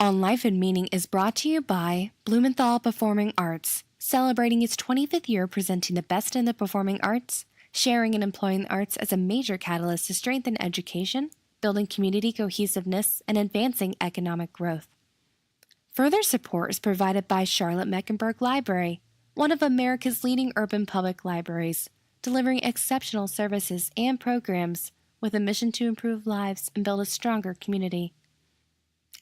On Life and Meaning is brought to you by Blumenthal Performing Arts, celebrating its 25th year presenting the best in the performing arts, sharing and employing the arts as a major catalyst to strengthen education, building community cohesiveness, and advancing economic growth. Further support is provided by Charlotte-Mecklenburg Library, one of America's leading urban public libraries, delivering exceptional services and programs with a mission to improve lives and build a stronger community.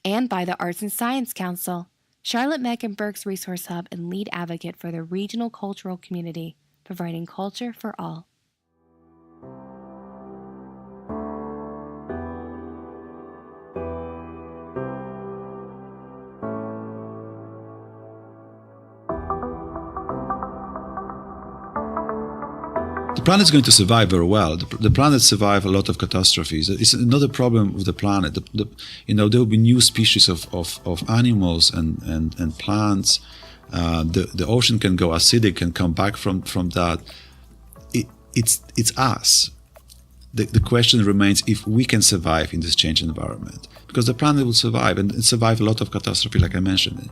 And by the Arts and Science Council, Charlotte-Mecklenburg's resource hub and lead advocate for the regional cultural community, providing culture for all. The planet is going to survive very well. The planet survived a lot of catastrophes. It's another problem with the planet. There will be new species of animals and plants. The ocean can go acidic and come back from that. It's us. The question remains if we can survive in this changed environment, because the planet will survive and survive a lot of catastrophe, like I mentioned.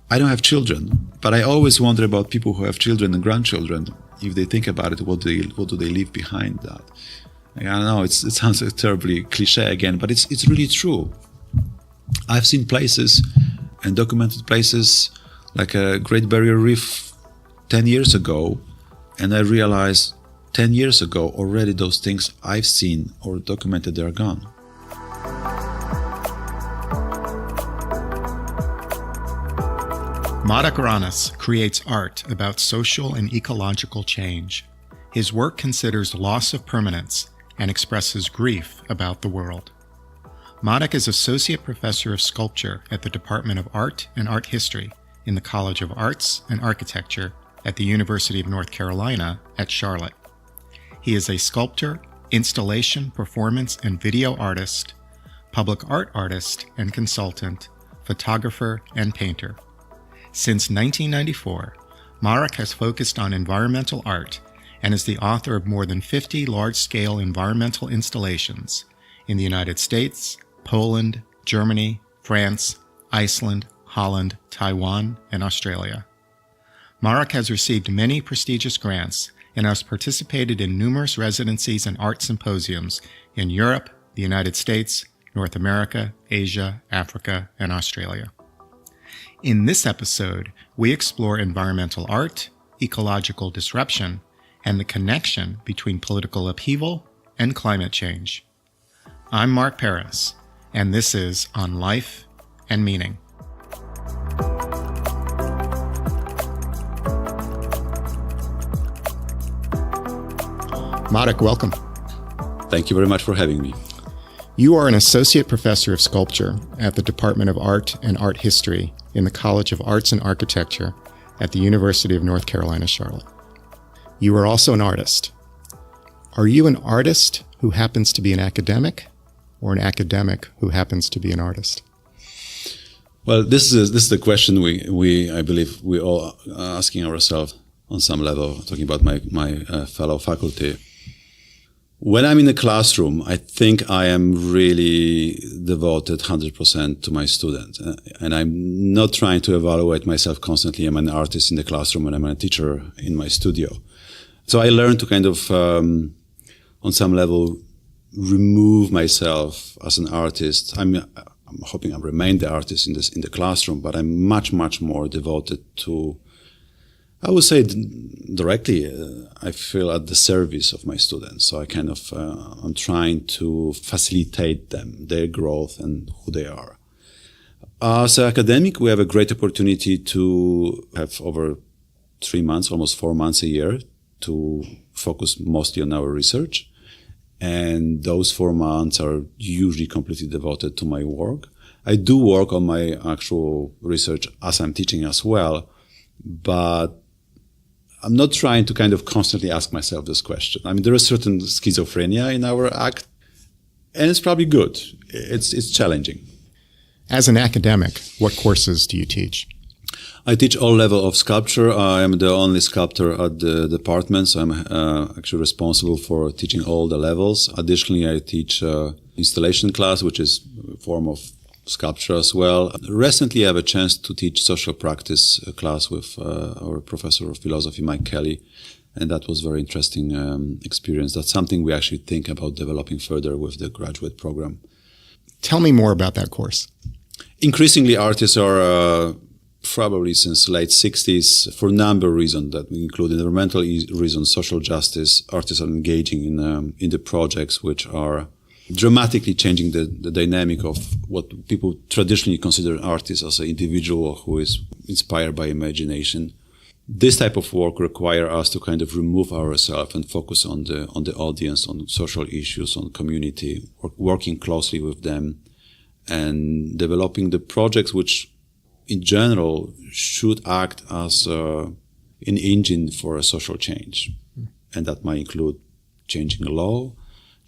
I don't have children, but I always wonder about people who have children and grandchildren. If they think about it, what do they leave behind that? I don't know, it sounds terribly cliche again, but it's really true. I've seen places and documented places like a Great Barrier Reef 10 years ago, and I realized 10 years ago already those things I've seen or documented, they're gone. Marek Ranis creates art about social and ecological change. His work considers loss of permanence and expresses grief about the world. Marek is Associate Professor of Sculpture at the Department of Art and Art History in the College of Arts and Architecture at the University of North Carolina at Charlotte. He is a sculptor, installation, performance, and video artist, public art artist and consultant, photographer, and painter. Since 1994, Marek has focused on environmental art and is the author of more than 50 large-scale environmental installations in the United States, Poland, Germany, France, Iceland, Holland, Taiwan, and Australia. Marek has received many prestigious grants and has participated in numerous residencies and art symposiums in Europe, the United States, North America, Asia, Africa, and Australia. In this episode, we explore environmental art, ecological disruption, and the connection between political upheaval and climate change. I'm Mark Paris, and this is On Life and Meaning. Marek, welcome. Thank you very much for having me. You are an Associate Professor of Sculpture at the Department of Art and Art History in the College of Arts and Architecture at the University of North Carolina, Charlotte. You are also an artist. Are you an artist who happens to be an academic, or an academic who happens to be an artist? Well, this is the question I believe we all are asking ourselves on some level, talking about my fellow faculty. When I'm in a classroom, I think I am really devoted 100% to my students. And I'm not trying to evaluate myself constantly. I'm an artist in the classroom and I'm a teacher in my studio. So I learned to kind of, on some level, remove myself as an artist. I'm hoping I remain the artist in the classroom, but I'm much, much more devoted to, I would say directly, I feel at the service of my students. So I kind of, I'm trying to facilitate them, their growth and who they are. As an academic, we have a great opportunity to have over 3 months, almost 4 months a year to focus mostly on our research. And those 4 months are usually completely devoted to my work. I do work on my actual research as I'm teaching as well, but I'm not trying to kind of constantly ask myself this question. I mean, there is certain schizophrenia in our act, and it's probably good. It's challenging. As an academic, what courses do you teach? I teach all levels of sculpture. I am the only sculptor at the department, so I'm actually responsible for teaching all the levels. Additionally, I teach installation class, which is a form of sculpture as well. Recently, I have a chance to teach social practice class with our professor of philosophy, Mike Kelly, and that was very interesting experience. That's something we actually think about developing further with the graduate program. Tell me more about that course. Increasingly, artists are probably since late 60s, for a number of reasons that include environmental reasons, social justice, artists are engaging in the projects which are dramatically changing the dynamic of what people traditionally consider an artist as an individual who is inspired by imagination. This type of work requires us to kind of remove ourselves and focus on the audience, on social issues, on community, working closely with them and developing the projects which in general should act as an engine for a social change. And that might include changing a law,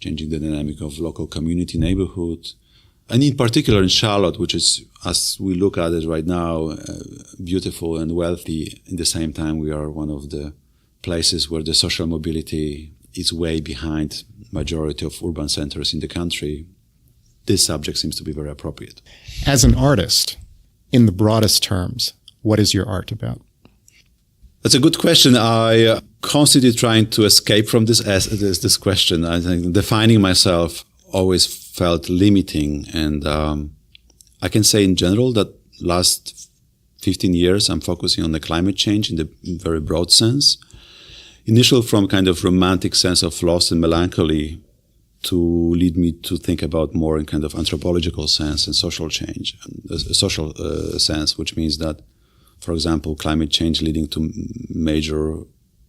changing the dynamic of local community, neighborhood. And in particular in Charlotte, which is, as we look at it right now, beautiful and wealthy. In the same time, we are one of the places where the social mobility is way behind majority of urban centers in the country. This subject seems to be very appropriate. As an artist, in the broadest terms, what is your art about? That's a good question. I constantly trying to escape from this question. I think defining myself always felt limiting, and I can say in general that last 15 years I'm focusing on the climate change in the very broad sense. Initial from kind of romantic sense of loss and melancholy to lead me to think about more in kind of anthropological sense and social change, social sense, which means that, for example, climate change leading to major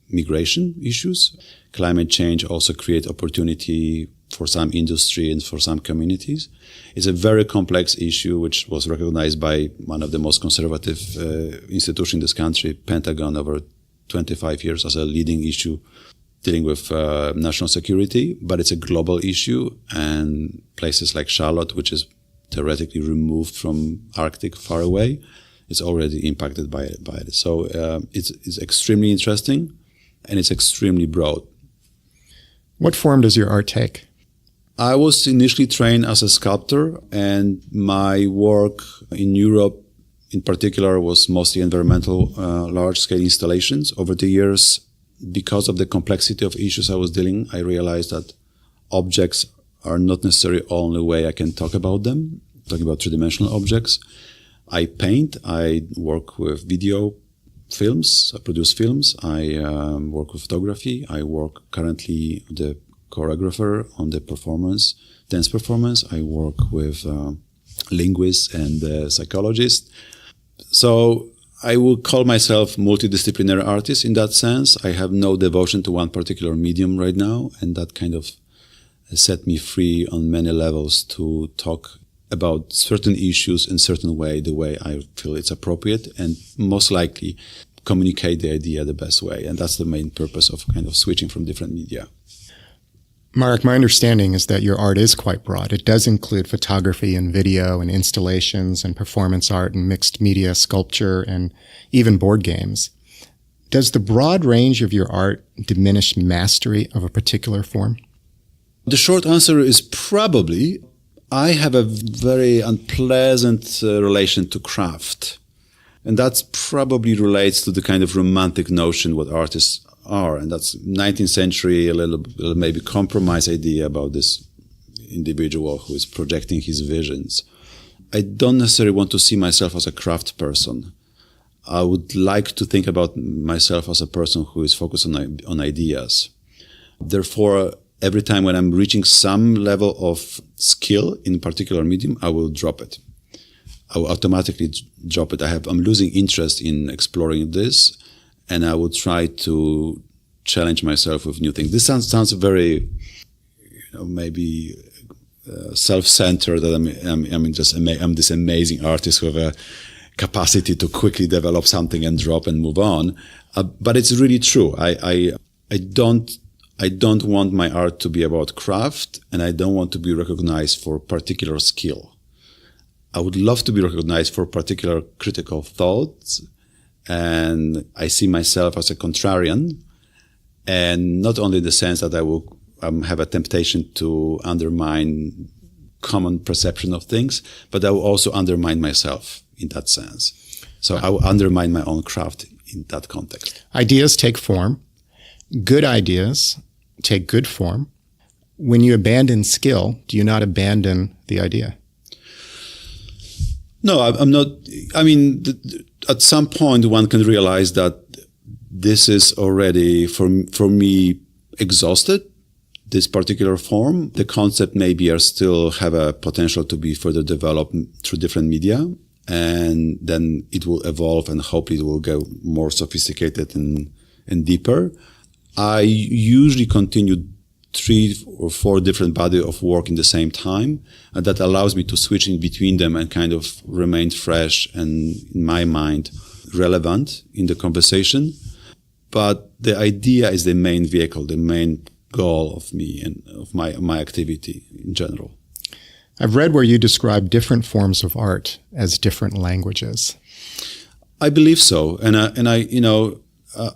migration issues. Climate change also creates opportunity for some industry and for some communities. It's a very complex issue which was recognized by one of the most conservative institutions in this country, Pentagon, over 25 years as a leading issue dealing with national security, but it's a global issue, and places like Charlotte, which is theoretically removed from Arctic far away, is already impacted by it. So it's extremely interesting, and it's extremely broad. What form does your art take? I was initially trained as a sculptor, and my work in Europe in particular was mostly environmental large-scale installations. Over the years, because of the complexity of issues I was dealing, I realized that objects are not necessarily the only way I can talk about them, talking about three-dimensional objects. I paint, I work with video films, I produce films, I work with photography, I work currently with the choreographer on the performance, dance performance, I work with linguists and psychologists. So I would call myself multidisciplinary artist in that sense. I have no devotion to one particular medium right now, and that kind of set me free on many levels to talk about certain issues in certain way, the way I feel it's appropriate, and most likely communicate the idea the best way. And that's the main purpose of kind of switching from different media. Marek, my understanding is that your art is quite broad. It does include photography and video and installations and performance art and mixed media, sculpture, and even board games. Does the broad range of your art diminish mastery of a particular form? The short answer is probably. I have a very unpleasant relation to craft. And that probably relates to the kind of romantic notion what artists are. And that's 19th century, a little maybe compromise idea about this individual who is projecting his visions. I don't necessarily want to see myself as a craft person. I would like to think about myself as a person who is focused on ideas. Therefore, every time when I'm reaching some level of skill in a particular medium, I will drop it. I will automatically drop it. I'm losing interest in exploring this, and I will try to challenge myself with new things. This sounds very, maybe self-centered, that I'm this amazing artist with a capacity to quickly develop something and drop and move on. But it's really true. I don't want my art to be about craft, and I don't want to be recognized for particular skill. I would love to be recognized for particular critical thoughts, and I see myself as a contrarian, and not only in the sense that I will have a temptation to undermine common perception of things, but I will also undermine myself in that sense. So I will undermine my own craft in that context. Ideas take form. Good ideas take good form. When you abandon skill, do you not abandon the idea? No, I'm not. I mean, at some point one can realize that this is already, for me, exhausted, this particular form. The concept maybe still have a potential to be further developed through different media. And then it will evolve and hopefully it will go more sophisticated and deeper. I usually continue 3 or 4 different bodies of work in the same time. And that allows me to switch in between them and kind of remain fresh and, in my mind, relevant in the conversation. But the idea is the main vehicle, the main goal of me and of my activity in general. I've read where you describe different forms of art as different languages. I believe so. And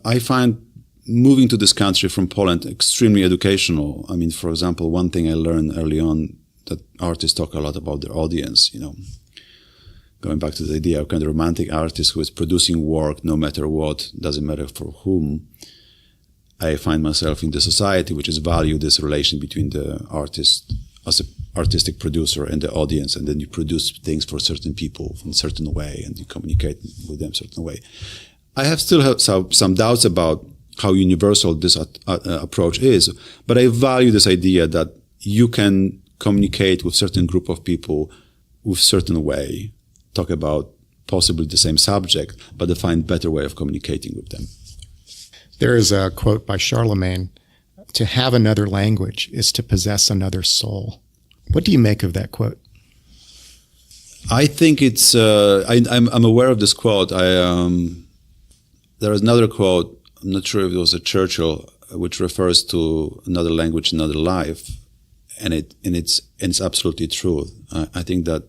I find moving to this country from Poland extremely educational. I mean, for example, one thing I learned early on, that artists talk a lot about their audience, going back to the idea of kind of romantic artist who is producing work no matter what, doesn't matter for whom. I find myself in the society which is value this relation between the artist as an artistic producer and the audience, and then you produce things for certain people in a certain way and you communicate with them a certain way. I still have some doubts about how universal this approach is, but I value this idea that you can communicate with certain group of people with certain way, talk about possibly the same subject, but to find better way of communicating with them. There is a quote by Charlemagne, "To have another language is to possess another soul." What do you make of that quote? I think it's, I'm aware of this quote. There is another quote, I'm not sure if it was a Churchill, which refers to another language, another life. And it's absolutely true. I think that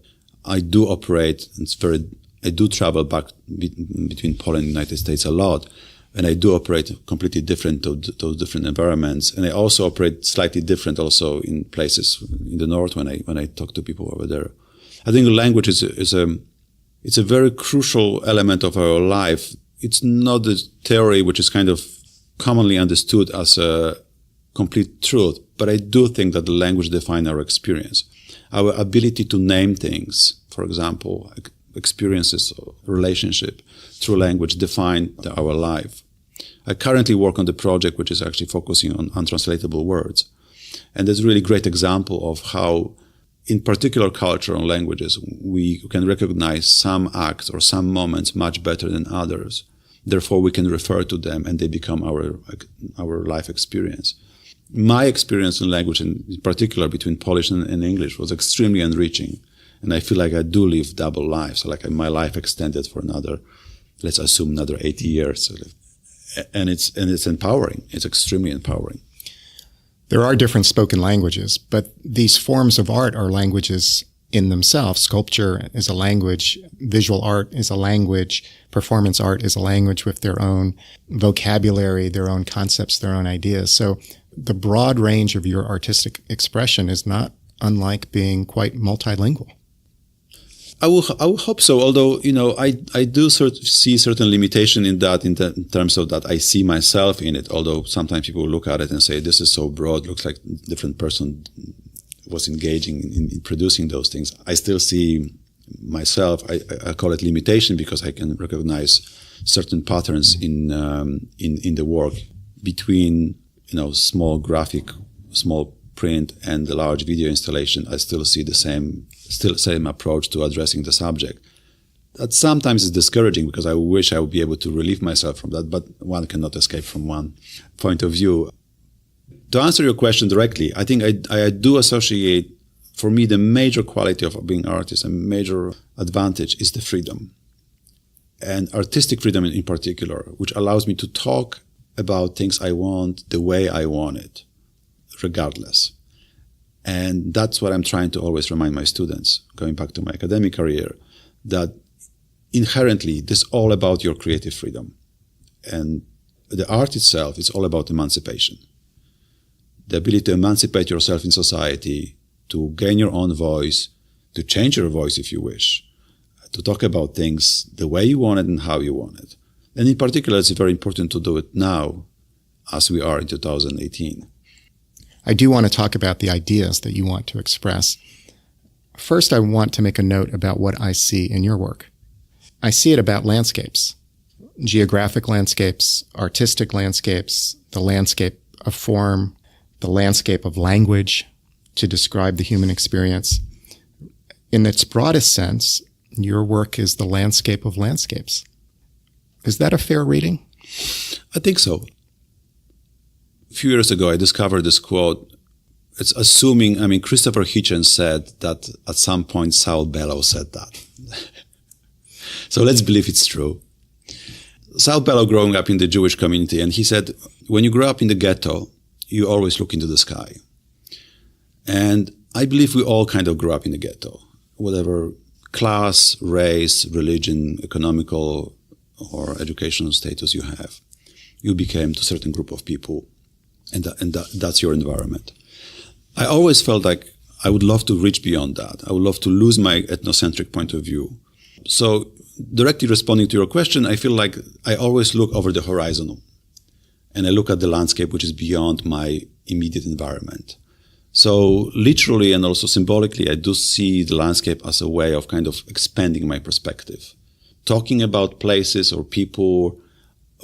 I do operate, I do travel back between Poland and the United States a lot. And I do operate completely different to those different environments. And I also operate slightly different also in places in the north when I talk to people over there. I think language it's a very crucial element of our life. It's not a theory which is kind of commonly understood as a complete truth, but I do think that the language defines our experience. Our ability to name things, for example, experiences, relationship, through language define our life. I currently work on the project which is actually focusing on untranslatable words. And there's a really great example of how, in particular culture and languages, we can recognize some acts or some moments much better than others. Therefore, we can refer to them and they become our life experience. My experience in language, in particular between Polish and English, was extremely enriching. And I feel like I do live double lives. So like my life extended for let's assume another 80 years. And it's empowering. It's extremely empowering. There are different spoken languages, but these forms of art are languages in themselves. Sculpture is a language, visual art is a language, performance art is a language with their own vocabulary, their own concepts, their own ideas. So the broad range of your artistic expression is not unlike being quite multilingual. I will hope so. Although, I do see certain limitation in that, in terms of that I see myself in it. Although sometimes people look at it and say, this is so broad, looks like a different person was engaging in producing those things. I still see myself, I call it limitation because I can recognize certain patterns in the work between, small graphic, small print and the large video installation. I still see the same approach to addressing the subject. That sometimes is discouraging because I wish I would be able to relieve myself from that, but one cannot escape from one point of view. To answer your question directly, I think I do associate, for me, the major quality of being an artist, a major advantage is the freedom. And artistic freedom in particular, which allows me to talk about things I want the way I want it, regardless. And that's what I'm trying to always remind my students, going back to my academic career, that inherently this is all about your creative freedom. And the art itself is all about emancipation. The ability to emancipate yourself in society, to gain your own voice, to change your voice if you wish, to talk about things the way you want it and how you want it. And in particular, it's very important to do it now, as we are in 2018. I do want to talk about the ideas that you want to express. First, I want to make a note about what I see in your work. I see it about landscapes, geographic landscapes, artistic landscapes, the landscape of form, the landscape of language to describe the human experience. In its broadest sense, your work is the landscape of landscapes. Is that a fair reading? I think so. A few years ago, I discovered this quote. It's assuming, Christopher Hitchens said that at some point Saul Bellow said that. So let's believe it's true. Saul Bellow growing up in the Jewish community, and he said, when you grow up in the ghetto, you always look into the sky. And I believe we all kind of grew up in the ghetto, whatever class, race, religion, economical or educational status you have. You became to a certain group of people, and that's your environment. I always felt like I would love to reach beyond that. I would love to lose my ethnocentric point of view. So directly responding to your question, I feel like I always look over the horizon and I look at the landscape which is beyond my immediate environment. So literally and also symbolically, I do see the landscape as a way of kind of expanding my perspective. Talking about places or people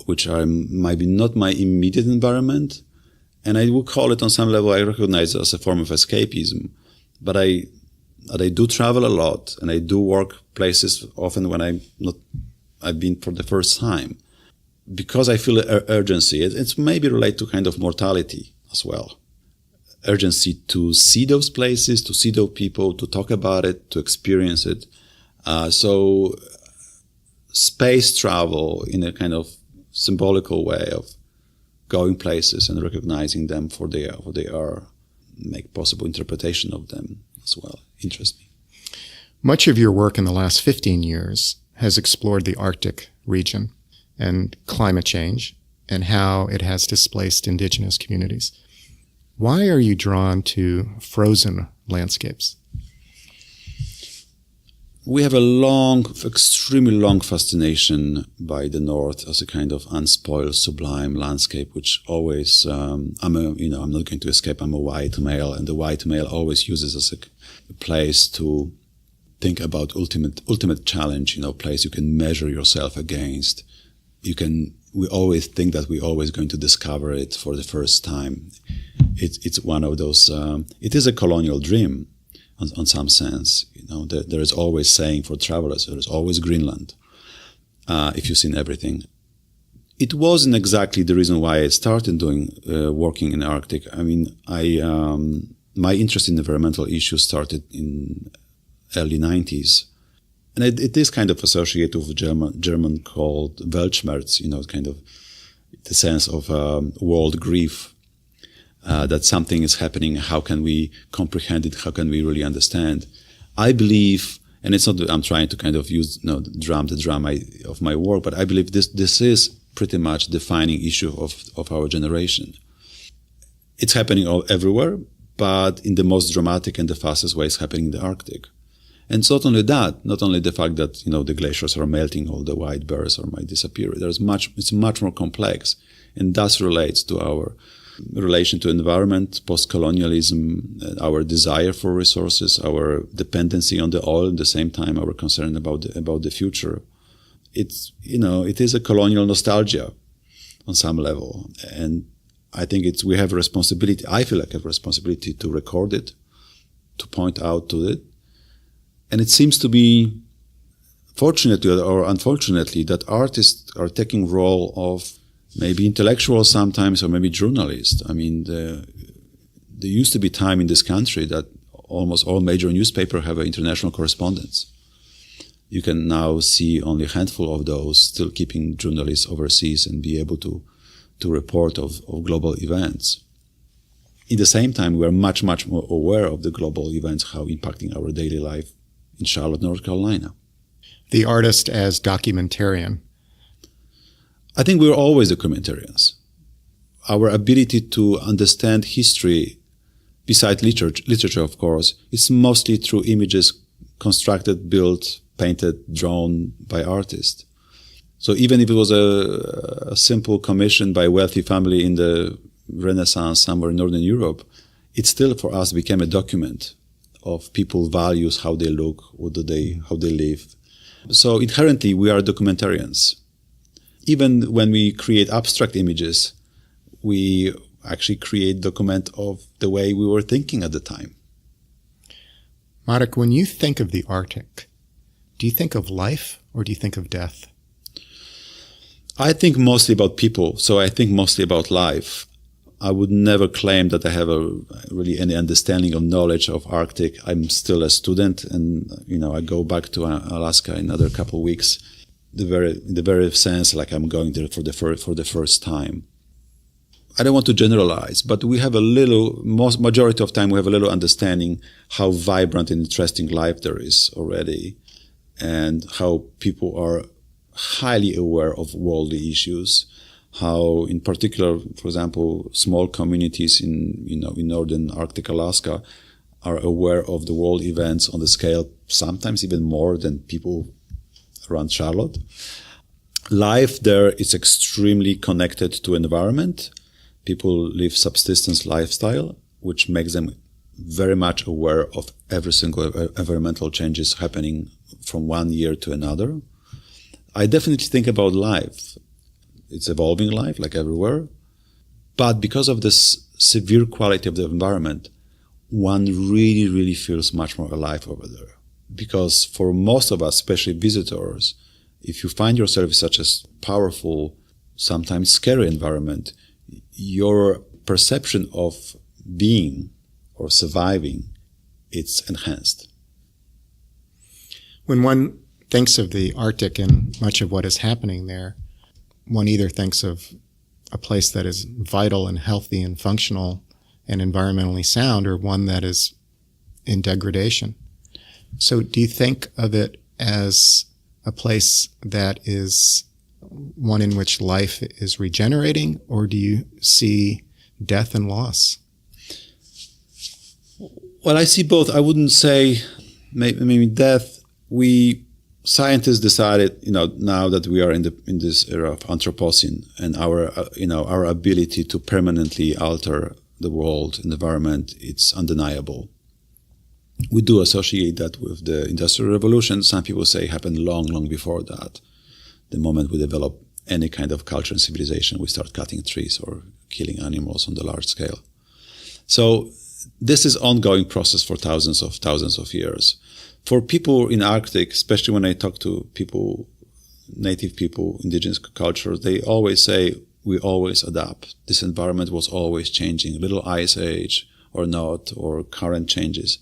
which are maybe not my immediate environment, and I would call it on some level, I recognize it as a form of escapism. But I do travel a lot, and I do work places often when I've been for the first time. Because I feel urgency, it's maybe related to kind of mortality as well. Urgency to see those places, to see those people, to talk about it, to experience it. So space travel in a kind of symbolical way of going places and recognizing them for what they are, make possible interpretation of them as well. Interest me. Much of your work in the last 15 years has explored the Arctic region and climate change and how it has displaced indigenous communities. Why are you drawn to frozen landscapes? We have extremely long fascination by the North as a kind of unspoiled, sublime landscape, which always, I'm not going to escape, I'm a white male, and the white male always uses as a place to think about ultimate challenge, place you can measure yourself against. We always think that we're always going to discover it for the first time. It's one of those, it is a colonial dream on some sense. There is always saying for travelers, there is always Greenland, if you've seen everything. It wasn't exactly the reason why I started working in Arctic. My interest in environmental issues started in early 90s. And it is kind of associated with German called Weltschmerz, kind of the sense of world grief, that something is happening. How can we comprehend it? How can we really understand? I believe, and it's not that I'm trying to kind of use the drama of my work, but I believe this is pretty much defining issue of our generation. It's happening everywhere, but in the most dramatic and the fastest way, it's happening in the Arctic. And it's not only the fact that, the glaciers are melting, all the white bears might disappear. It's much more complex, and thus relates to our relation to environment, post-colonialism, our desire for resources, our dependency on the oil, at the same time our concern about the future. It is a colonial nostalgia on some level, and I think we have a responsibility. I feel like I have a responsibility to record it, to point out to it. And it seems to be, fortunately or unfortunately, that artists are taking role of maybe intellectuals sometimes, or maybe journalists. There used to be time in this country that almost all major newspapers have an international correspondence. You can now see only a handful of those still keeping journalists overseas and be able to report of global events. At the same time, we are much, much more aware of the global events, how impacting our daily life in Charlotte, North Carolina. The artist as documentarian. I think we're always documentarians. Our ability to understand history besides literature, of course, it's mostly through images constructed, built, painted, drawn by artists. So even if it was a simple commission by a wealthy family in the Renaissance somewhere in Northern Europe, it still for us became a document of people's values, how they look, how they live. So inherently, we are documentarians. Even when we create abstract images, we actually create document of the way we were thinking at the time. Marek, when you think of the Arctic, do you think of life or do you think of death? I think mostly about people, so I think mostly about life. I would never claim that I have really any understanding of knowledge of Arctic. I'm still a student, and I go back to Alaska in another couple of weeks. The very sense like I'm going there for the first time. I don't want to generalize, but we have majority of time we have a little understanding how vibrant and interesting life there is already, and how people are highly aware of worldly issues. How, in particular, for example, small communities in northern Arctic Alaska are aware of the world events on the scale sometimes even more than people around Charlotte. Life there is extremely connected to environment. People live subsistence lifestyle, which makes them very much aware of every single environmental changes happening from one year to another. I definitely think about life. It's evolving life, like everywhere. But because of this severe quality of the environment, one really, really feels much more alive over there. Because for most of us, especially visitors, if you find yourself in such a powerful, sometimes scary environment, your perception of being or surviving, it's enhanced. When one thinks of the Arctic and much of what is happening there, one either thinks of a place that is vital and healthy and functional and environmentally sound, or one that is in degradation. So do you think of it as a place that is one in which life is regenerating, or do you see death and loss? Well, I see both. I wouldn't say maybe death. Scientists decided, now that we are in this era of Anthropocene, and our ability to permanently alter the world, environment, it's undeniable. We do associate that with the Industrial Revolution. Some people say it happened long, long before that. The moment we develop any kind of culture and civilization, we start cutting trees or killing animals on the large scale. So this is ongoing process for thousands of years. For people in Arctic, especially when I talk to people, native people, indigenous cultures, they always say, we always adapt. This environment was always changing, little ice age or not, or current changes.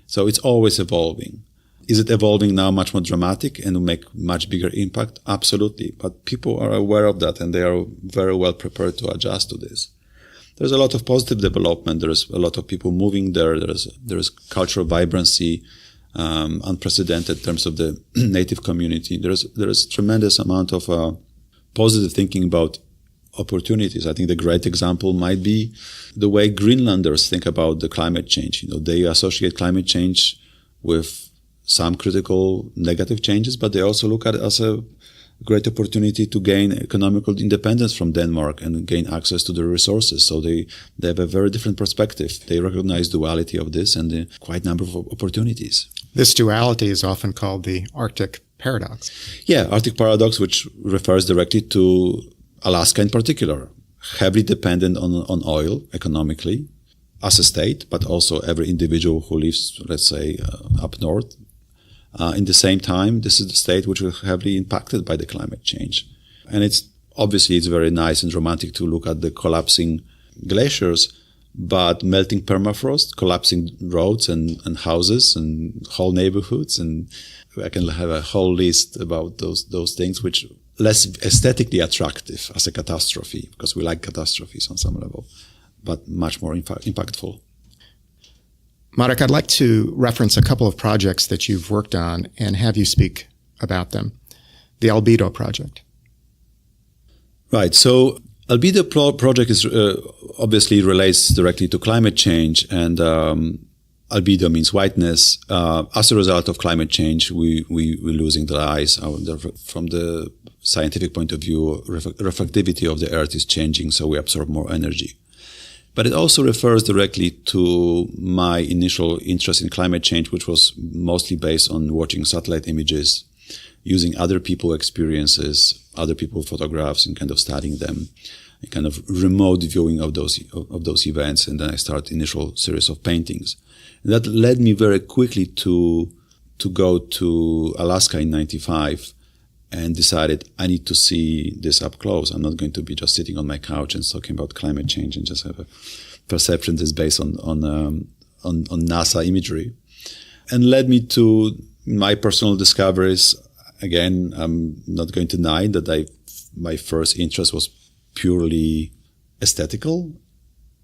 So it's always evolving. Is it evolving now much more dramatic and will make much bigger impact? Absolutely. But people are aware of that, and they are very well prepared to adjust to this. There's a lot of positive development. There's a lot of people moving there. There's cultural vibrancy, unprecedented in terms of the native community. There's tremendous amount of positive thinking about opportunities. I think the great example might be the way Greenlanders think about the climate change. They associate climate change with some critical negative changes, but they also look at it as a great opportunity to gain economical independence from Denmark and gain access to the resources. So they have a very different perspective. They recognize duality of this and the quite number of opportunities. This duality is often called the Arctic paradox. Yeah, Arctic paradox, which refers directly to Alaska in particular, heavily dependent on oil economically as a state, but also every individual who lives, let's say, up north. In the same time, this is the state which was heavily impacted by the climate change. And it's very nice and romantic to look at the collapsing glaciers, but melting permafrost, collapsing roads and houses and whole neighborhoods. And I can have a whole list about those things, which less aesthetically attractive as a catastrophe, because we like catastrophes on some level, but much more impactful. Marek, I'd like to reference a couple of projects that you've worked on and have you speak about them. The Albedo project. Right. So Albedo project is obviously relates directly to climate change, and albedo means whiteness. As a result of climate change, we're losing the eyes. From the scientific point of view, reflectivity of the Earth is changing, so we absorb more energy. But it also refers directly to my initial interest in climate change, which was mostly based on watching satellite images, using other people's experiences, other people's photographs, and kind of studying them, a kind of remote viewing of those events. And then I started initial series of paintings. And that led me very quickly to go to Alaska in '95 and decided I need to see this up close. I'm not going to be just sitting on my couch and talking about climate change and just have a perception that's based on NASA imagery. And led me to my personal discoveries. Again, I'm not going to deny that my first interest was purely aesthetical.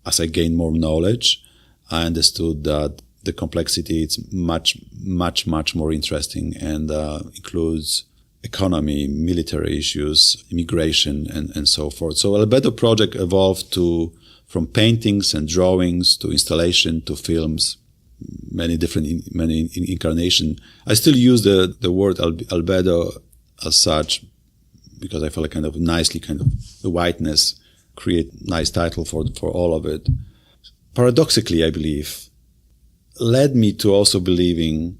As I gained more knowledge, I understood that the complexity is much, much, much more interesting and includes economy, military issues, immigration, and so forth. So Albedo project evolved from paintings and drawings to installation to films, many incarnation. I still use the word albedo as such because I felt like kind of the whiteness create nice title for all of it. Paradoxically, I believe, led me to also believing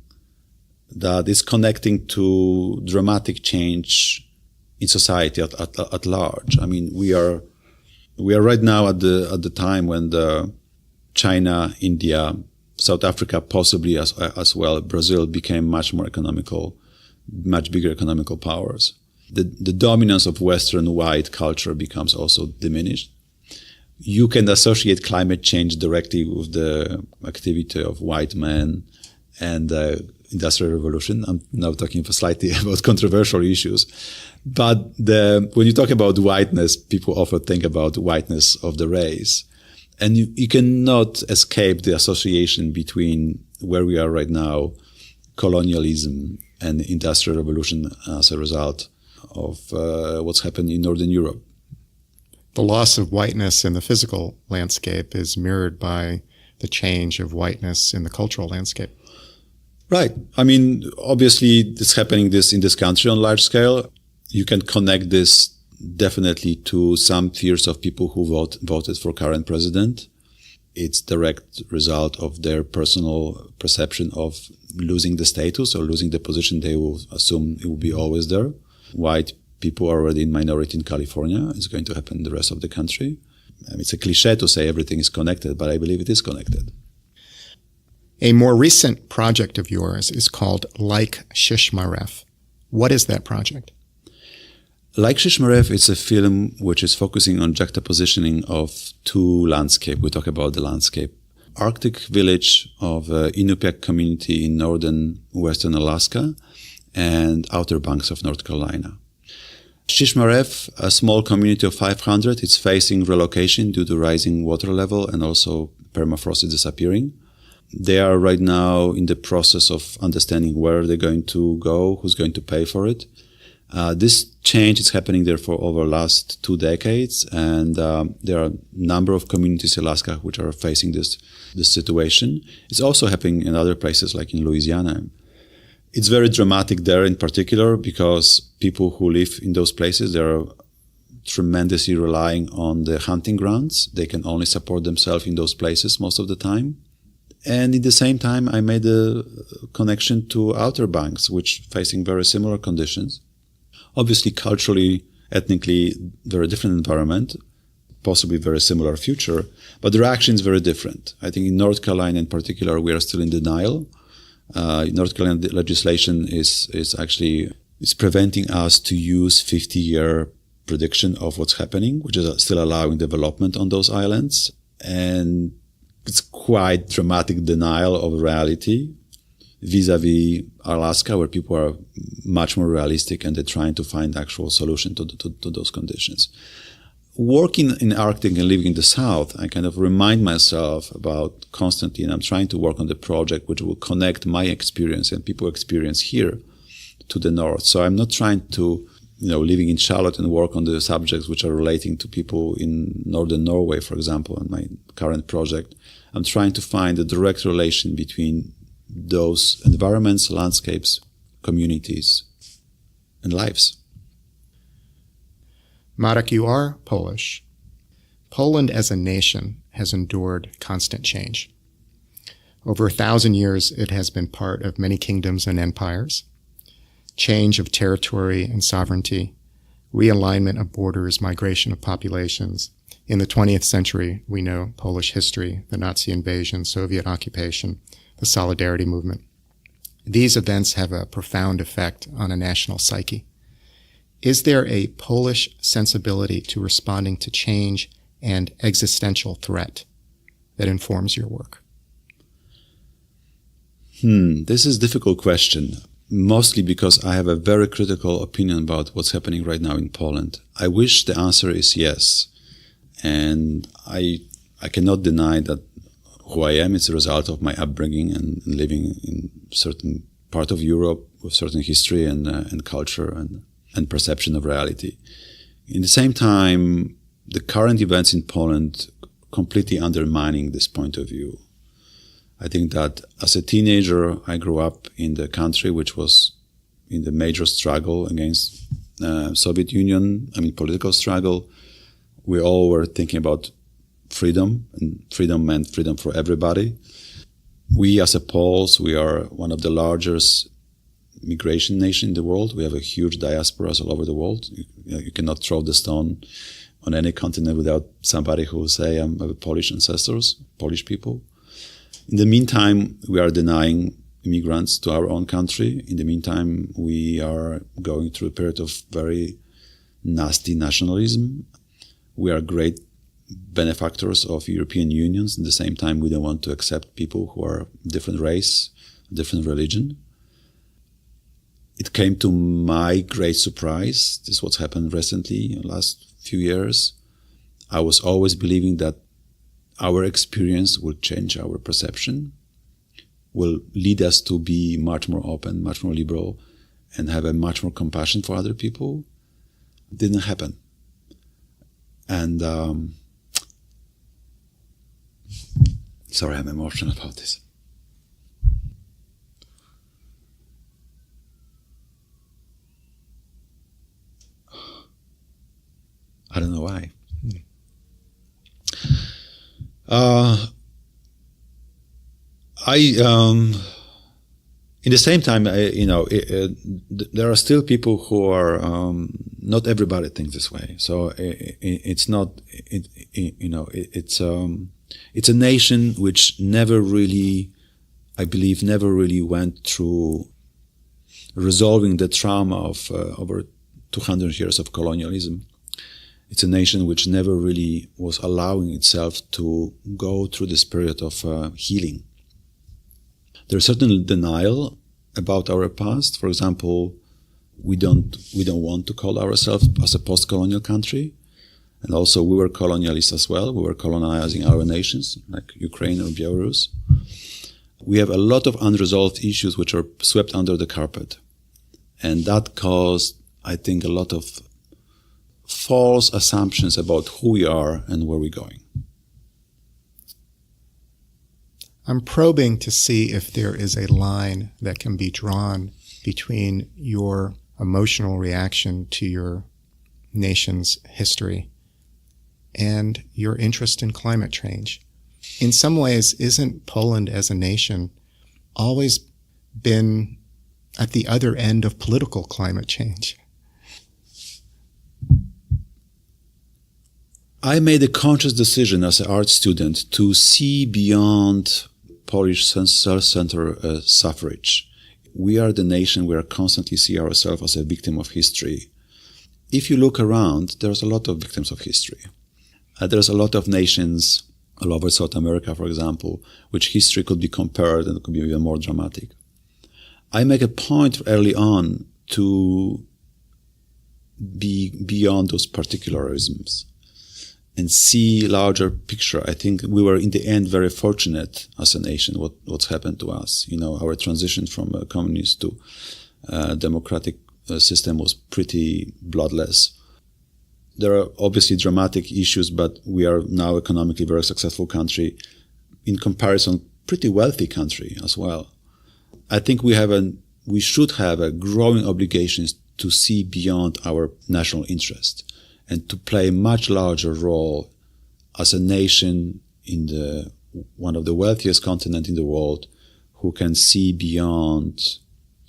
that it's connecting to dramatic change in society at large. I mean, we are right now at the time when China, India, South Africa, possibly as well, Brazil became much more economical, much bigger economical powers. The dominance of Western white culture becomes also diminished. You can associate climate change directly with the activity of white men and the Industrial Revolution. I'm now talking slightly about controversial issues. But when you talk about whiteness, people often think about whiteness of the race. And you cannot escape the association between where we are right now, colonialism and the Industrial Revolution as a result of what's happened in Northern Europe. The loss of whiteness in the physical landscape is mirrored by the change of whiteness in the cultural landscape. Right. I mean, obviously, it's happening in this country on large scale. You can connect this definitely to some fears of people who voted for current president. It's direct result of their personal perception of losing the status or losing the position they will assume it will be always there. White people are already in minority in California. It's going to happen in the rest of the country. I mean, it's a cliche to say everything is connected, but I believe it is connected. A more recent project of yours is called Like Shishmaref. What is that project? Like Shishmaref, it's a film which is focusing on juxtapositioning of two landscapes. We talk about the landscape. Arctic village of Inupiaq community in northern western Alaska and outer banks of North Carolina. Shishmaref, a small community of 500, it's facing relocation due to rising water level and also permafrost is disappearing. They are right now in the process of understanding where they're going to go, who's going to pay for it. This change is happening there for over the last 2 decades, and there are a number of communities in Alaska which are facing this situation. It's also happening in other places like in Louisiana. It's very dramatic there in particular because people who live in those places, they're tremendously relying on the hunting grounds. They can only support themselves in those places most of the time. And at the same time, I made a connection to Outer Banks, which facing very similar conditions. Obviously, culturally, ethnically, very different environment, possibly very similar future, but the reaction is very different. I think in North Carolina in particular, we are still in denial. North Carolina legislation is actually preventing us to use 50-year prediction of what's happening, which is still allowing development on those islands. And it's quite dramatic denial of reality vis-a-vis Alaska, where people are much more realistic and they're trying to find actual solution to those conditions. Working in Arctic and living in the South, I kind of remind myself about constantly, and I'm trying to work on the project which will connect my experience and people's experience here to the North. So I'm not trying to living in Charlotte and work on the subjects which are relating to people in northern Norway, for example, in my current project, I'm trying to find a direct relation between those environments, landscapes, communities, and lives. Marek, you are Polish. Poland as a nation has endured constant change. Over 1,000 years, it has been part of many kingdoms and empires. Change of territory and sovereignty, realignment of borders, migration of populations. In the 20th century, we know Polish history, the Nazi invasion, Soviet occupation, the Solidarity movement. These events have a profound effect on a national psyche. Is there a Polish sensibility to responding to change and existential threat that informs your work? This is a difficult question, mostly because I have a very critical opinion about what's happening right now in Poland. I wish the answer is yes. And I cannot deny that who I am is a result of my upbringing and living in certain part of Europe with certain history and culture and perception of reality. In the same time, the current events in Poland completely undermining this point of view. I think that as a teenager, I grew up in the country which was in the major struggle against Soviet Union, political struggle. We all were thinking about freedom, and freedom meant freedom for everybody. We as a Poles, we are one of the largest migration nation in the world. We have a huge diasporas all over the world. You cannot throw the stone on any continent without somebody who will say, I'm Polish ancestors, Polish people. In the meantime, we are denying immigrants to our own country. In the meantime, we are going through a period of very nasty nationalism. We are great benefactors of European unions. At the same time, we don't want to accept people who are different race, different religion. It came to my great surprise. This is what's happened recently in the last few years. I was always believing that our experience will change our perception, will lead us to be much more open, much more liberal, and have a much more compassion for other people. It didn't happen. And sorry, I'm emotional about this. I don't know why. In the same time, there are still people who are, not everybody thinks this way. So it's not, it's a nation which never really, I believe, never really went through resolving the trauma of over 200 years of colonialism. It's a nation which never really was allowing itself to go through this period of healing. There's certain denial about our past. For example, we don't want to call ourselves as a post-colonial country. And also we were colonialists as well. We were colonizing our nations, like Ukraine or Belarus. We have a lot of unresolved issues which are swept under the carpet. And that caused, I think, a lot of false assumptions about who we are and where we're going. I'm probing to see if there is a line that can be drawn between your emotional reaction to your nation's history and your interest in climate change. In some ways, isn't Poland as a nation always been at the other end of political climate change? I made a conscious decision as an art student to see beyond Polish self-centered suffrage. We are the nation where we constantly see ourselves as a victim of history. If you look around, there's a lot of victims of history. There's a lot of nations all over South America, for example, which history could be compared and it could be even more dramatic. I make a point early on to be beyond those particularisms and see larger picture. I think we were in the end very fortunate as a nation, what's happened to us. Our transition from a communist to democratic system was pretty bloodless. There are obviously dramatic issues, but we are now economically very successful country. In comparison, pretty wealthy country as well. I think we should have a growing obligation to see beyond our national interest and to play a much larger role as a nation in one of the wealthiest continents in the world who can see beyond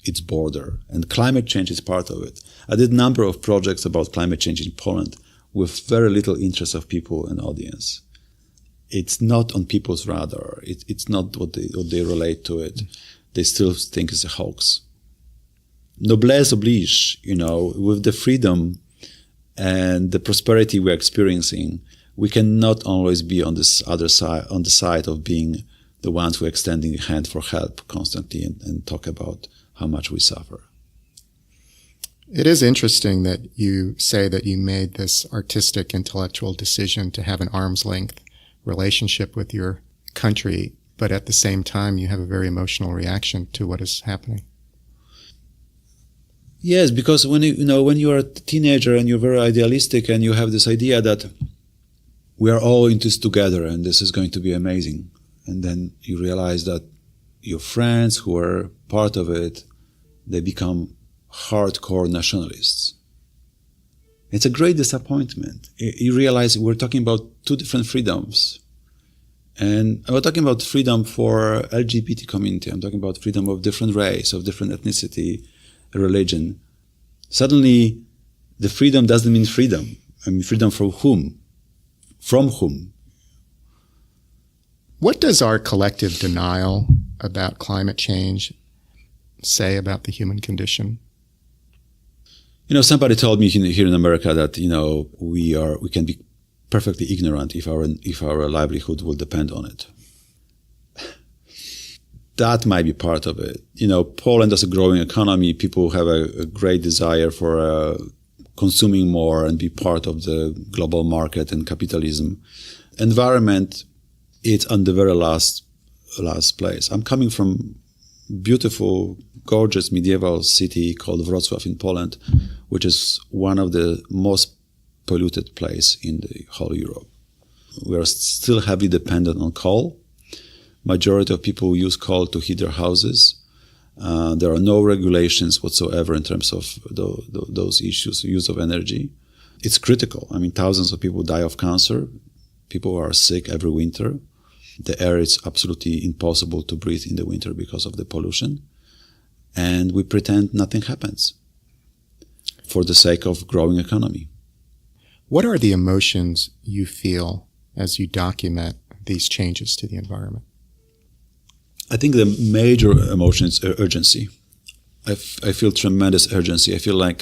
its border. And climate change is part of it. I did a number of projects about climate change in Poland with very little interest of people and audience. It's not on people's radar. It's not what they relate to it. They still think it's a hoax. Noblesse oblige, with the freedom and the prosperity we're experiencing, we cannot always be on this other side, on the side of being the ones who are extending a hand for help constantly and talk about how much we suffer. It is interesting that you say that you made this artistic, intellectual decision to have an arm's length relationship with your country, but at the same time you have a very emotional reaction to what is happening. Yes, because when you are a teenager and you're very idealistic and you have this idea that we are all in this together and this is going to be amazing, and then you realize that your friends who are part of it, they become hardcore nationalists. It's a great disappointment. You realize we're talking about two different freedoms. And I'm talking about freedom for LGBT community. I'm talking about freedom of different race, of different ethnicity, religion. Suddenly, the freedom doesn't mean freedom. I mean, freedom from whom? From whom? What does our collective denial about climate change say about the human condition? Somebody told me here in America that, we can be perfectly ignorant if our livelihood will depend on it. That might be part of it. Poland as a growing economy, people have a great desire for consuming more and be part of the global market and capitalism. Environment, it's on the very last place. I'm coming from beautiful, gorgeous medieval city called Wroclaw in Poland, which is one of the most polluted place in the whole Europe. We are still heavily dependent on coal. Majority of people use coal to heat their houses. There are no regulations whatsoever in terms of those issues, use of energy. It's critical. I mean, thousands of people die of cancer. People are sick every winter. The air is absolutely impossible to breathe in the winter because of the pollution. And we pretend nothing happens for the sake of growing economy. What are the emotions you feel as you document these changes to the environment? I think the major emotion is urgency. I feel tremendous urgency. I feel like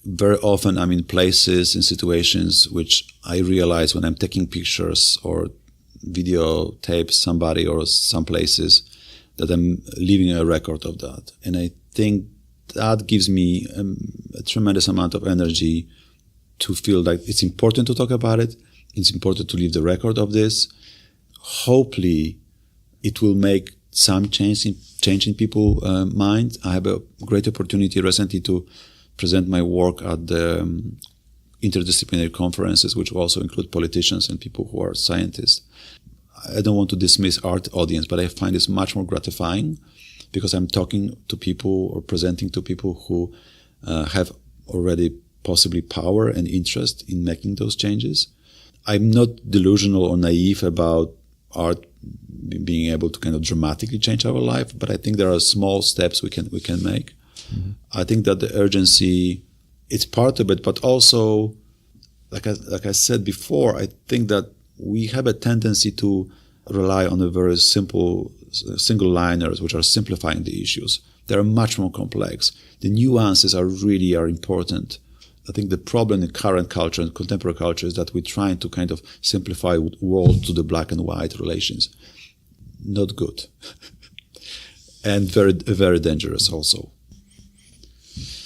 very often I'm in places, in situations which I realize when I'm taking pictures or videotape somebody or some places that I'm leaving a record of that. And I think that gives me a tremendous amount of energy to feel like it's important to talk about it. It's important to leave the record of this. Hopefully, it will make some change in people's mind. I have a great opportunity recently to present my work at the interdisciplinary conferences, which also include politicians and people who are scientists. I don't want to dismiss art audience, but I find this much more gratifying because I'm talking to people or presenting to people who have already possibly power and interest in making those changes. I'm not delusional or naive about art being able to kind of dramatically change our life, but I think there are small steps we can make. Mm-hmm. I think that the urgency, it's part of it, but also, like I said before, I think that we have a tendency to rely on the very simple single liners, which are simplifying the issues. They're much more complex. The nuances are important. I think the problem in current culture and contemporary culture is that we're trying to kind of simplify world to the black and white relations. Not good. And very, very dangerous also.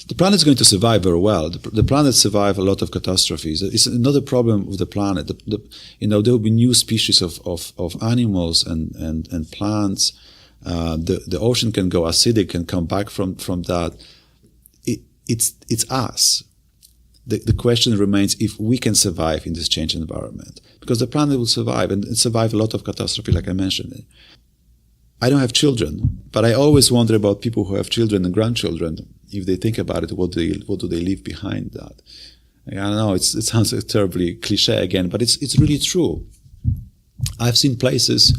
The planet is going to survive very well. The planet survived a lot of catastrophes. It's another problem with the planet. There will be new species of animals and plants. The ocean can go acidic and come back from that. it's us. The question remains if we can survive in this changed environment, because the planet will survive and survive a lot of catastrophe, like I mentioned. I don't have children, but I always wonder about people who have children and grandchildren. If they think about it, what do they leave behind that? I don't know. It sounds terribly cliche again, but it's really true. I've seen places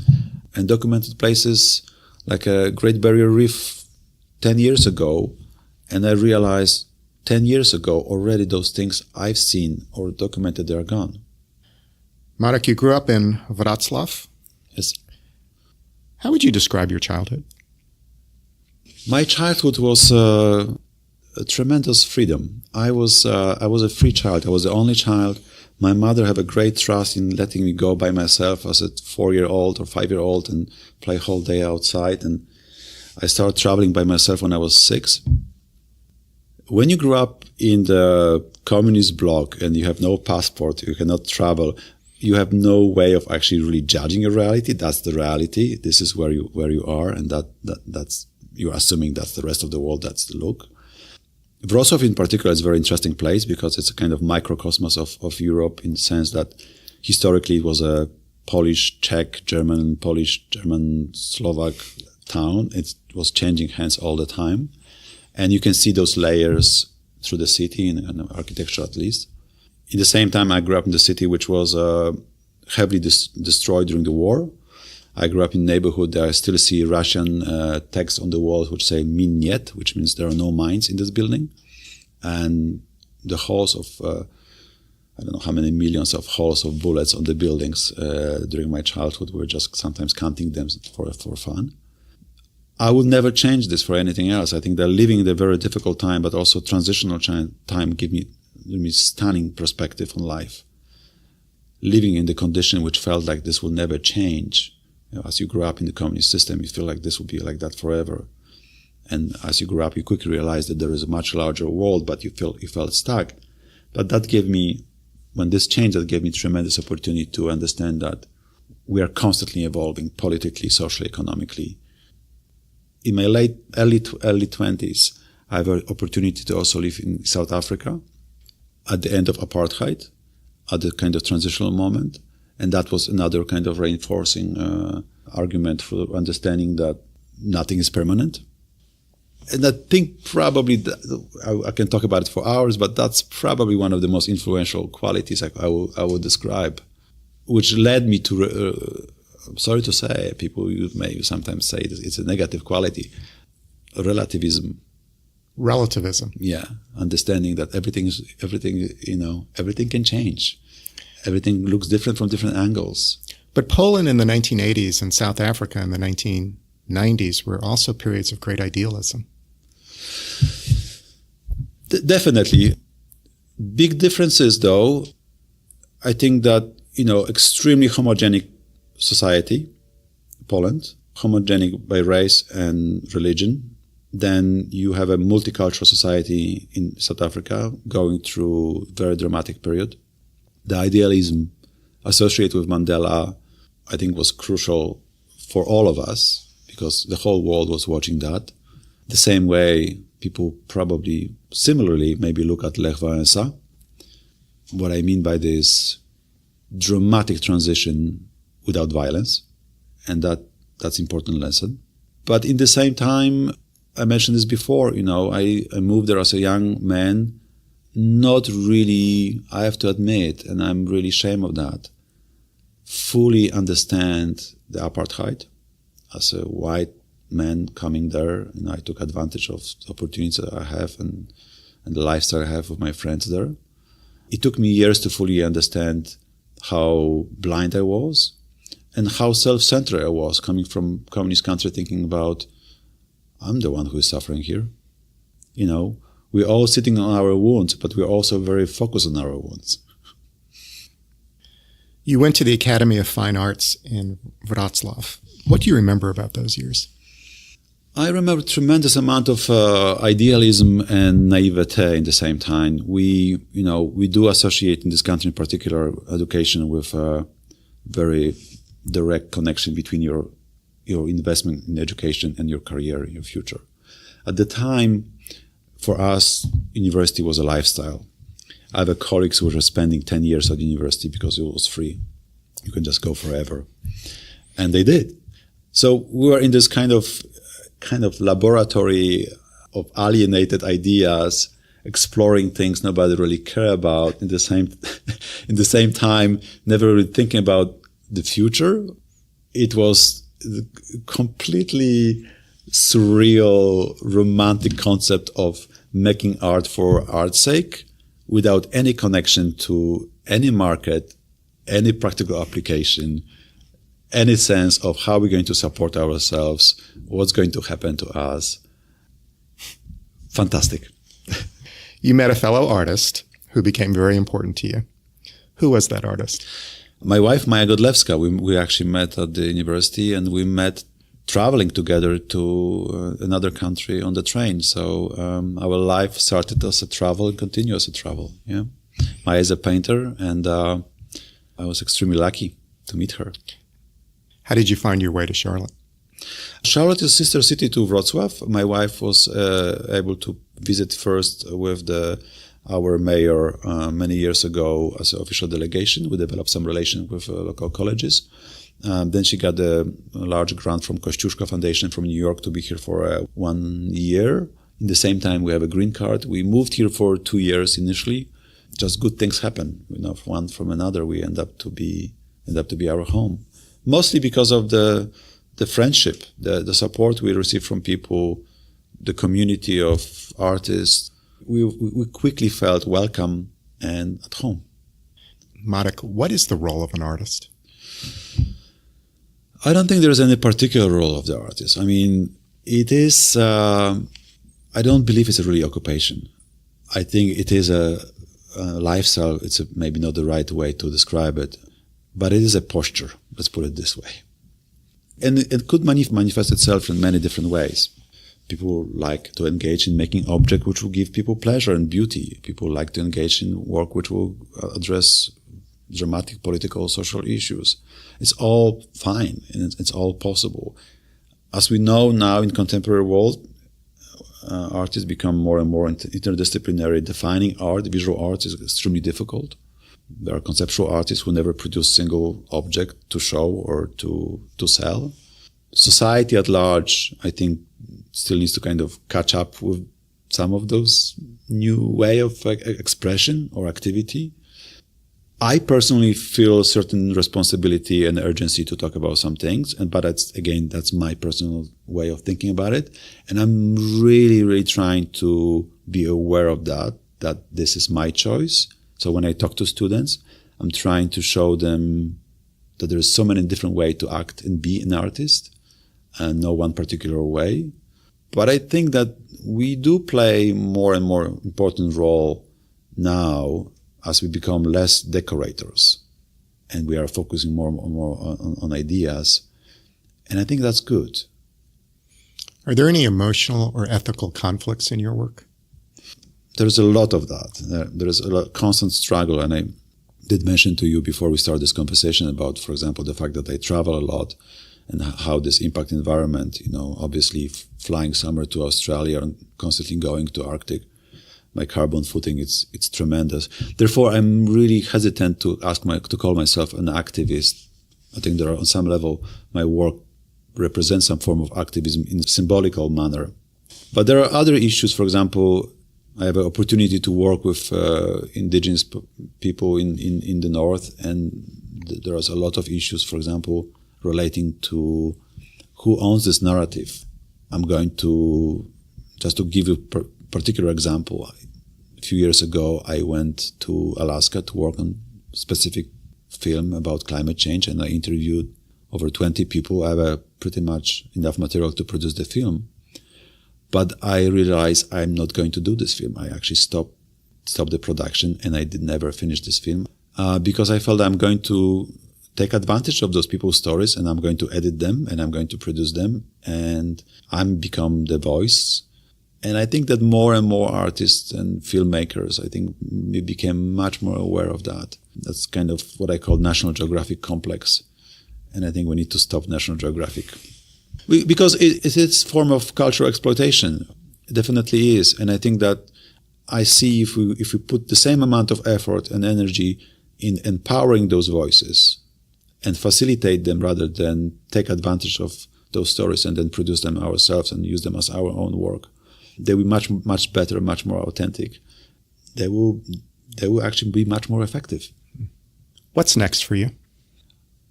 and documented places like a Great Barrier Reef 10 years ago, and I realized 10 years ago already those things I've seen or documented, they're gone. Marek, you grew up in Wroclaw. Yes. How would you describe your childhood? My childhood was a tremendous freedom. I was a free child. I was the only child. My mother had a great trust in letting me go by myself as a 4-year-old or 5-year-old and play whole day outside. And I started traveling by myself when I was 6. When you grew up in the communist bloc and you have no passport, you cannot travel, you have no way of actually really judging a reality. That's the reality. This is where you are, and that's you're assuming that's the rest of the world. That's the look. Wrocław in particular is a very interesting place because it's a kind of microcosmos of Europe in the sense that historically it was a Polish, Czech, German, Polish, German, Slovak town. It was changing hands all the time. And you can see those layers through the city in architecture at least. In the same time, I grew up in the city which was heavily destroyed during the war. I grew up in a neighborhood that I still see Russian text on the walls which say "Min niet," which means there are no mines in this building. And the holes of, I don't know how many millions of holes of bullets on the buildings during my childhood. We were just sometimes counting them for fun. I would never change this for anything else. I think that living in a very difficult time, but also transitional time, give me stunning perspective on life. Living in the condition which felt like this will never change. You know, as you grow up in the communist system, you feel like this will be like that forever. And as you grow up, you quickly realize that there is a much larger world, but you felt stuck. But that gave me, when this changed, that gave me tremendous opportunity to understand that we are constantly evolving politically, socially, economically. In my early 20s, I have an opportunity to also live in South Africa at the end of apartheid, at the kind of transitional moment. And that was another kind of reinforcing argument for understanding that nothing is permanent. And I think probably, I can talk about it for hours, but that's probably one of the most influential qualities I would describe, which led me to, sorry to say, people may sometimes say it's a negative quality, relativism. Relativism. Yeah, understanding that everything can change. Everything looks different from different angles. But Poland in the 1980s and South Africa in the 1990s were also periods of great idealism. Definitely. Big differences, though. I think that, extremely homogenic society, Poland, homogenic by race and religion. Then you have a multicultural society in South Africa going through a very dramatic period. The idealism associated with Mandela, I think, was crucial for all of us because the whole world was watching that. The same way people probably similarly maybe look at Lech Wałęsa. What I mean by this dramatic transition without violence, and that's important lesson. But in the same time, I mentioned this before, I moved there as a young man, not really, I have to admit, and I'm really ashamed of that, fully understand the apartheid. As a white man coming there, I took advantage of the opportunities that I have and the lifestyle I have with my friends there. It took me years to fully understand how blind I was and how self-centered I was, coming from communist country thinking about, I'm the one who is suffering here. We're all sitting on our wounds, but we're also very focused on our wounds. You went to the Academy of Fine Arts in Wroclaw. What do you remember about those years? I remember a tremendous amount of idealism and naivete in the same time. We do associate in this country in particular education with a very direct connection between your investment in education and your career, your future. At the time, for us, university was a lifestyle. I have colleagues who were spending 10 years at university because it was free. You can just go forever. And they did. So we were in this kind of laboratory of alienated ideas, exploring things nobody really cared about. In the same time, never really thinking about the future. It was completely surreal, romantic concept of making art for art's sake, without any connection to any market, any practical application, any sense of how we're going to support ourselves, what's going to happen to us. Fantastic. You met a fellow artist who became very important to you. Who was that artist? My wife, Maya Godlewska, we actually met at the university, and we met traveling together to another country on the train. So our life started as a travel and continues as a travel. Yeah, Maya is a painter, and I was extremely lucky to meet her. How did you find your way to Charlotte? Charlotte is a sister city to Wrocław. My wife was able to visit first with our mayor many years ago as an official delegation. We developed some relation with local colleges. Then she got a large grant from Kościuszko Foundation from New York to be here for 1 year. In the same time, we have a green card. We moved here for 2 years initially. Just good things happen. One from another, we end up to be our home. Mostly because of the friendship, the support we receive from people, the community of artists. We quickly felt welcome and at home. Marek, what is the role of an artist? I don't think there's any particular role of the artist. I mean, it is, I don't believe it's a really occupation. I think it is a lifestyle. It's maybe not the right way to describe it, but it is a posture. Let's put it this way. And it could manifest itself in many different ways. People like to engage in making objects which will give people pleasure and beauty. People like to engage in work which will address dramatic political, social issues. It's all fine and it's all possible. As we know now in contemporary world, artists become more and more interdisciplinary. Defining art, visual art, is extremely difficult. There are conceptual artists who never produce single object to show or to sell. Society at large, I think, still needs to kind of catch up with some of those new way of expression or activity. I personally feel a certain responsibility and urgency to talk about some things, but that's my personal way of thinking about it. And I'm really, really trying to be aware of that this is my choice. So when I talk to students, I'm trying to show them that there's so many different ways to act and be an artist, and no one particular way. But I think that we do play more and more important role now as we become less decorators, and we are focusing more on ideas. And I think that's good. Are there any emotional or ethical conflicts in your work? There's a lot of that. There is a constant struggle, and I did mention to you before we started this conversation about, for example, the fact that I travel a lot and how this impact environment, obviously flying somewhere to Australia and constantly going to Arctic, my carbon footing, it's tremendous. Therefore, I'm really hesitant to call myself an activist. I think on some level, my work represents some form of activism in a symbolical manner. But there are other issues. For example, I have an opportunity to work with indigenous people in the north, and there is a lot of issues, for example, relating to who owns this narrative. I'm going to, just to give you a particular example, a few years ago I went to Alaska to work on a specific film about climate change, and I interviewed over 20 people. I have pretty much enough material to produce the film. But I realized I'm not going to do this film. I actually stopped the production, and I did never finish this film because I felt I'm going to take advantage of those people's stories, and I'm going to edit them, and I'm going to produce them, and I'm become the voice. And I think that more and more artists and filmmakers, I think, we became much more aware of that. That's kind of what I call National Geographic complex. And I think we need to stop National Geographic. Because it is a form of cultural exploitation. definitely is. And I think that I see if we put the same amount of effort and energy in empowering those voices and facilitate them rather than take advantage of those stories and then produce them ourselves and use them as our own work, they will be much, much better, much more authentic. They will actually be much more effective. What's next for you?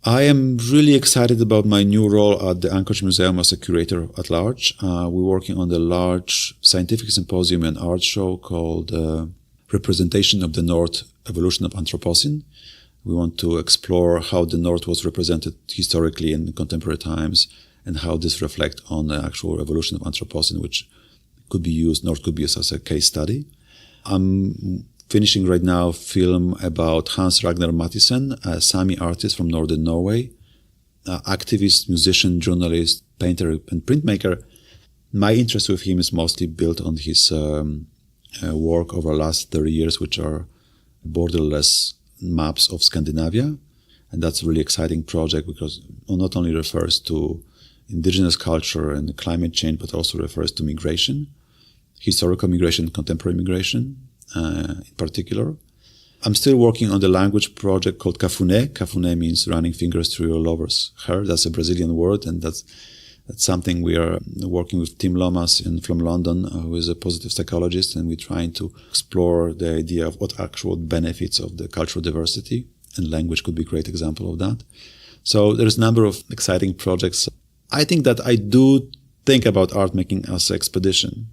I am really excited about my new role at the Anchorage Museum as a curator at large. We're working on the large scientific symposium and art show called Representation of the North, Evolution of Anthropocene. We want to explore how the North was represented historically in contemporary times and how this reflects on the actual evolution of Anthropocene, which could be used as a case study. I'm finishing right now a film about Hans Ragnar Mathiesen, a Sami artist from northern Norway, activist, musician, journalist, painter, and printmaker. My interest with him is mostly built on his work over the last 30 years, which are borderless maps of Scandinavia. And that's a really exciting project because it not only refers to indigenous culture and climate change, but also refers to migration, historical migration, contemporary migration in particular. I'm still working on the language project called Cafuné. Cafuné means running fingers through your lover's hair. That's a Brazilian word, and that's something we are working with Tim Lomas from London, who is a positive psychologist, and we're trying to explore the idea of what actual benefits of the cultural diversity, and language could be a great example of that. So there's a number of exciting projects. I think that I do think about art making as an expedition,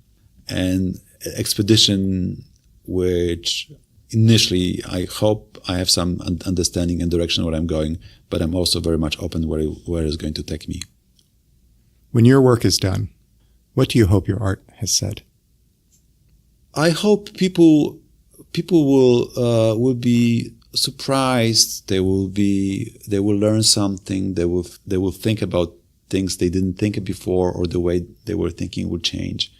and expedition which initially I hope I have some understanding and direction where I'm going, but I'm also very much open where it's going to take me. When your work is done, what do you hope your art has said? I hope people will be surprised. They will learn something. They will think about things they didn't think before, or the way they were thinking will change.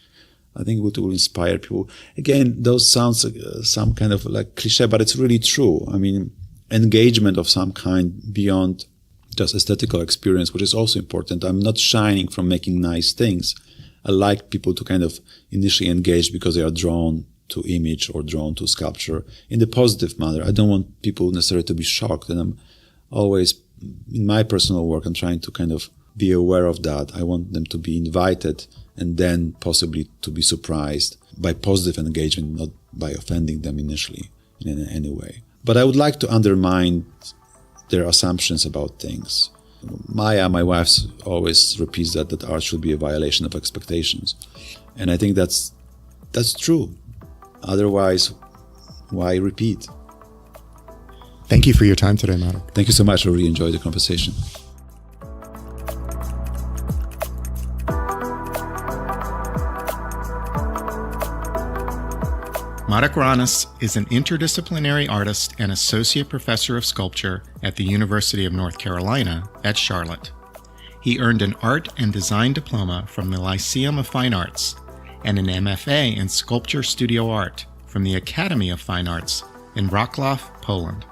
I think it will inspire people. Again, those sounds some kind of like cliche, but it's really true. I mean, engagement of some kind beyond just aesthetical experience, which is also important. I'm not shying from making nice things. I like people to kind of initially engage because they are drawn to image or drawn to sculpture in the positive manner. I don't want people necessarily to be shocked. And I'm always, in my personal work, I'm trying to kind of be aware of that. I want them to be invited and then possibly to be surprised by positive engagement, not by offending them initially in any way. But I would like to undermine their assumptions about things. Maya, my wife, always repeats that art should be a violation of expectations. And I think that's true. Otherwise, why repeat? Thank you for your time today, Marek. Thank you so much. I really enjoyed the conversation. Marek Ranis is an interdisciplinary artist and associate professor of sculpture at the University of North Carolina at Charlotte. He earned an art and design diploma from the Lyceum of Fine Arts and an MFA in sculpture studio art from the Academy of Fine Arts in Wroclaw, Poland.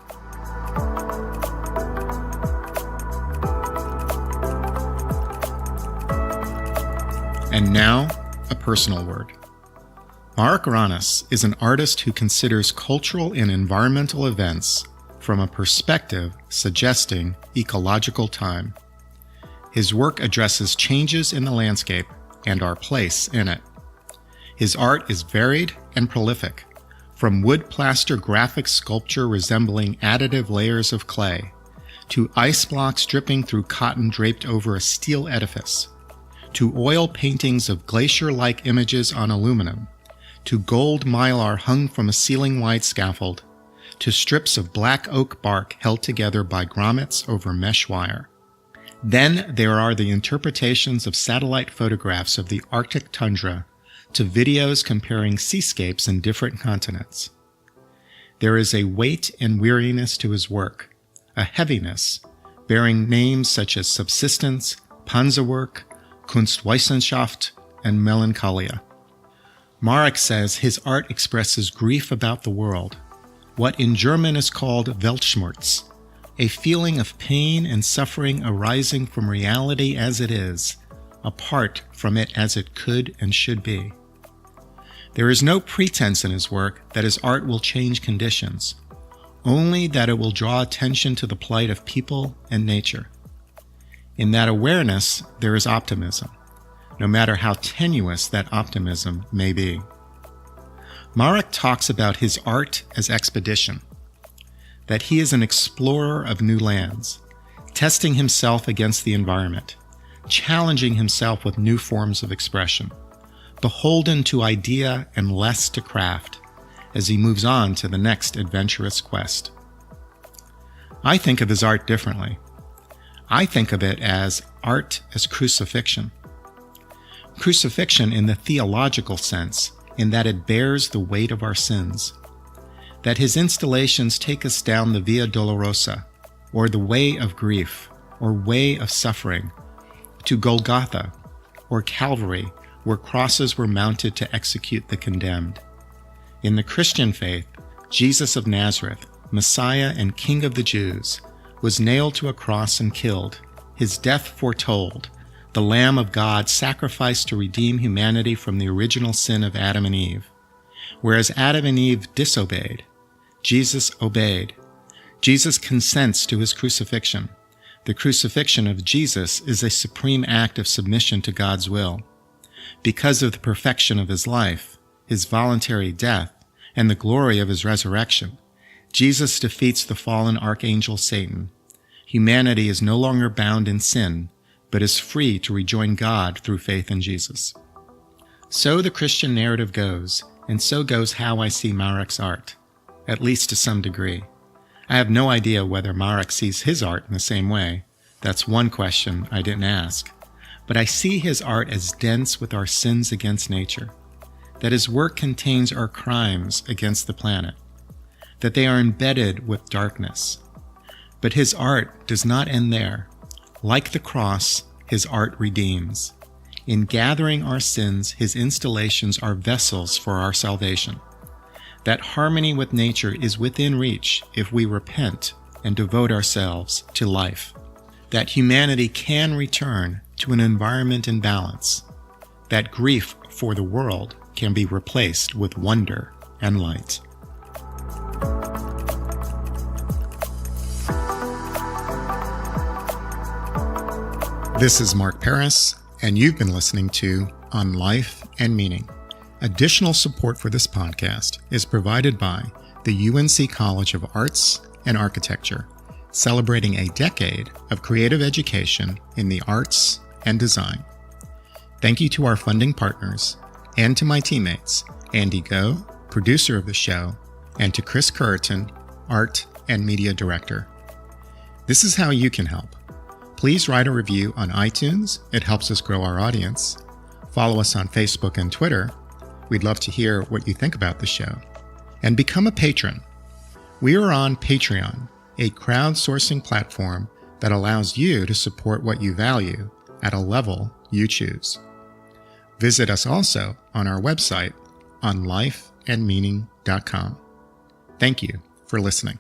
And now, a personal word. Marek Ranis is an artist who considers cultural and environmental events from a perspective suggesting ecological time. His work addresses changes in the landscape and our place in it. His art is varied and prolific, from wood plaster graphic sculpture resembling additive layers of clay, to ice blocks dripping through cotton draped over a steel edifice, to oil paintings of glacier-like images on aluminum, to gold mylar hung from a ceiling-wide scaffold, to strips of black oak bark held together by grommets over mesh wire. Then there are the interpretations of satellite photographs of the Arctic tundra to videos comparing seascapes in different continents. There is a weight and weariness to his work, a heaviness, bearing names such as subsistence, Panzerwerk, Kunstwissenschaft, and Melancholia. Marek says his art expresses grief about the world, what in German is called Weltschmerz, a feeling of pain and suffering arising from reality as it is, apart from it as it could and should be. There is no pretense in his work that his art will change conditions, only that it will draw attention to the plight of people and nature. In that awareness, there is optimism, no matter how tenuous that optimism may be. Marek talks about his art as expedition, that he is an explorer of new lands, testing himself against the environment, challenging himself with new forms of expression, beholden to idea and less to craft, as he moves on to the next adventurous quest. I think of his art differently. I think of it as art as crucifixion. Crucifixion in the theological sense, in that it bears the weight of our sins. That his installations take us down the Via Dolorosa, or the way of grief, or way of suffering, to Golgotha, or Calvary, where crosses were mounted to execute the condemned. In the Christian faith, Jesus of Nazareth, Messiah and King of the Jews, was nailed to a cross and killed, his death foretold, the Lamb of God sacrificed to redeem humanity from the original sin of Adam and Eve. Whereas Adam and Eve disobeyed, Jesus obeyed. Jesus consents to his crucifixion. The crucifixion of Jesus is a supreme act of submission to God's will. Because of the perfection of his life, his voluntary death, and the glory of his resurrection, Jesus defeats the fallen archangel Satan. Humanity is no longer bound in sin, but is free to rejoin God through faith in Jesus. So the Christian narrative goes, and so goes how I see Marek's art, at least to some degree. I have no idea whether Marek sees his art in the same way. That's one question I didn't ask. But I see his art as dense with our sins against nature, that his work contains our crimes against the planet, that they are embedded with darkness. But his art does not end there. Like the cross, his art redeems. In gathering our sins, his installations are vessels for our salvation. That harmony with nature is within reach if we repent and devote ourselves to life. That humanity can return to an environment in balance. That grief for the world can be replaced with wonder and light. This is Mark Paris, and you've been listening to On Life and Meaning. Additional support for this podcast is provided by the UNC College of Arts and Architecture, celebrating a decade of creative education in the arts and design. Thank you to our funding partners, and to my teammates, Andy Go, producer of the show, and to Chris Curriton, art and media director. This is how you can help. Please write a review on iTunes. It helps us grow our audience. Follow us on Facebook and Twitter. We'd love to hear what you think about the show. And become a patron. We are on Patreon, a crowdsourcing platform that allows you to support what you value at a level you choose. Visit us also on our website on lifeandmeaning.com. Thank you for listening.